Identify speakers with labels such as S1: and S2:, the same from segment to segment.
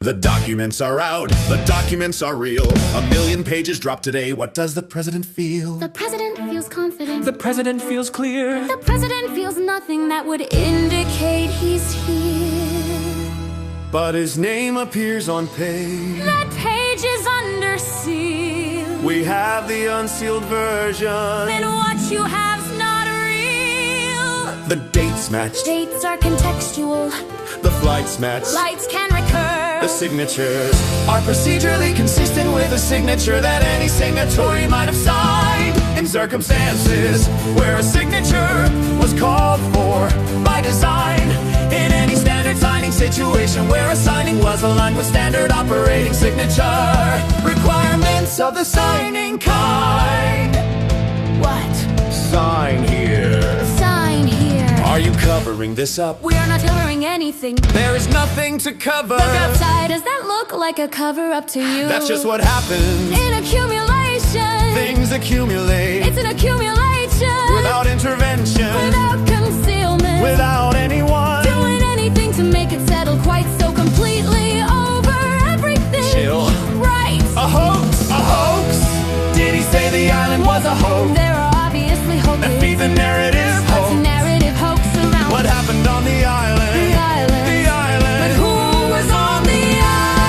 S1: The documents are out, the documents are real. 1,000,000 pages dropped today. What does the president feel?
S2: The president feels confident.
S3: The president feels clear.
S2: The president feels nothing that would indicate he's here.
S1: But his name appears on page.
S2: That page is under seal.
S1: We have the unsealed version.
S2: Then what you have's not real.
S1: The dates match.
S2: Dates are contextual.
S1: The flights match.
S2: Lights can recur.
S1: The signatures are procedurally consistent with a signature that any signatory might have signed. In circumstances where a signature was called for by design. In any standard signing situation where a signing was aligned with standard operating signature requirements of the signing kind.
S2: What?
S1: Sign here.
S2: Sign here.
S1: Are you covering this up?
S2: We are not covering anything.
S1: There is nothing to cover.
S2: Look outside, does that look like a cover-up to you?
S1: That's just what happens.
S2: In accumulation.
S1: Things accumulate.
S2: It's an accumulation.
S1: Without intervention.
S2: Without concealment.
S1: Without anyone
S2: doing anything to make it settle quite so completely over everything.
S1: Chill.
S2: Right.
S1: A hoax. A hoax. Did he say the island was a hoax?
S2: There are obviously hoaxes.
S1: That feed the narrative hoax.
S2: What's a narrative hoax around?
S1: What happened on the island?
S2: The island.
S1: The island.
S2: But who was on the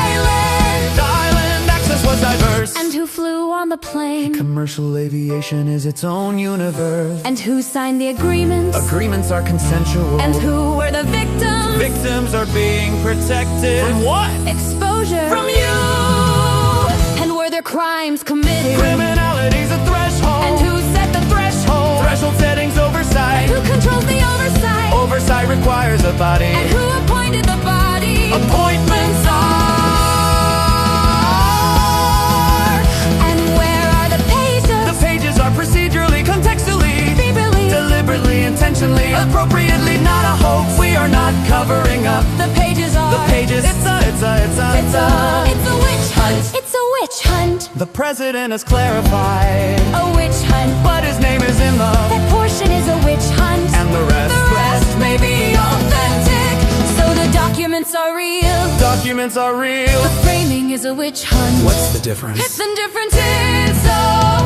S2: island?
S1: The island access was diverse.
S2: And who flew on the plane?
S1: Commercial aviation is its own universe.
S2: And who signed the agreements?
S1: Agreements are consensual.
S2: And who were the victims?
S1: Victims are being protected. From what?
S2: Exposure.
S1: From you.
S2: And were there crimes committed?
S1: Criminality's a threshold.
S2: And who set the threshold?
S1: Threshold settings oversight.
S2: Who controls the oversight?
S1: Oversight requires a body.
S2: And who appointed the body?
S1: Appointments are.
S2: And where are the pages?
S1: The pages are procedurally, contextually,
S2: Feebly.
S1: deliberately, intentionally, appropriately, not a hoax. We are not covering up.
S2: The pages are.
S1: The pages. It's a
S2: It's a witch hunt. It's a witch hunt.
S1: The president has clarified.
S2: A witch hunt.
S1: But his name is in the.
S2: That portion is a witch hunt.
S1: And the rest.
S2: The rest may be authentic. So the documents are real.
S1: Documents are real.
S2: The framing is a witch hunt.
S1: What's the difference?
S2: It's the difference. It's a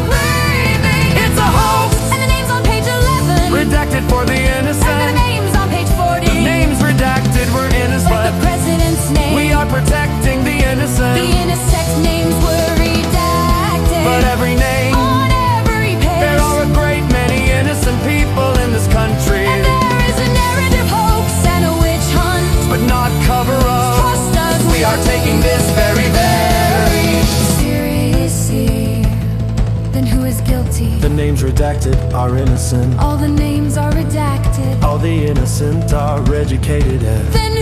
S2: framing.
S1: It's a hoax.
S2: And the name's on page 11.
S1: Redacted for the innocent.
S2: And the name's on page 40.
S1: The name's redacted, we're innocent.
S2: But the president's name.
S1: We are protecting the innocent.
S2: The innocent names were redacted.
S1: But every name.
S2: On every page.
S1: There are a great many innocent people in this country.
S2: And there is a narrative hoax and a witch hunt.
S1: But not cover up.
S2: Trust us.
S1: We are taking this very, very
S2: seriously. Then who is guilty?
S1: The names redacted are innocent.
S2: All the names are redacted.
S1: All the innocent are educated.
S2: Then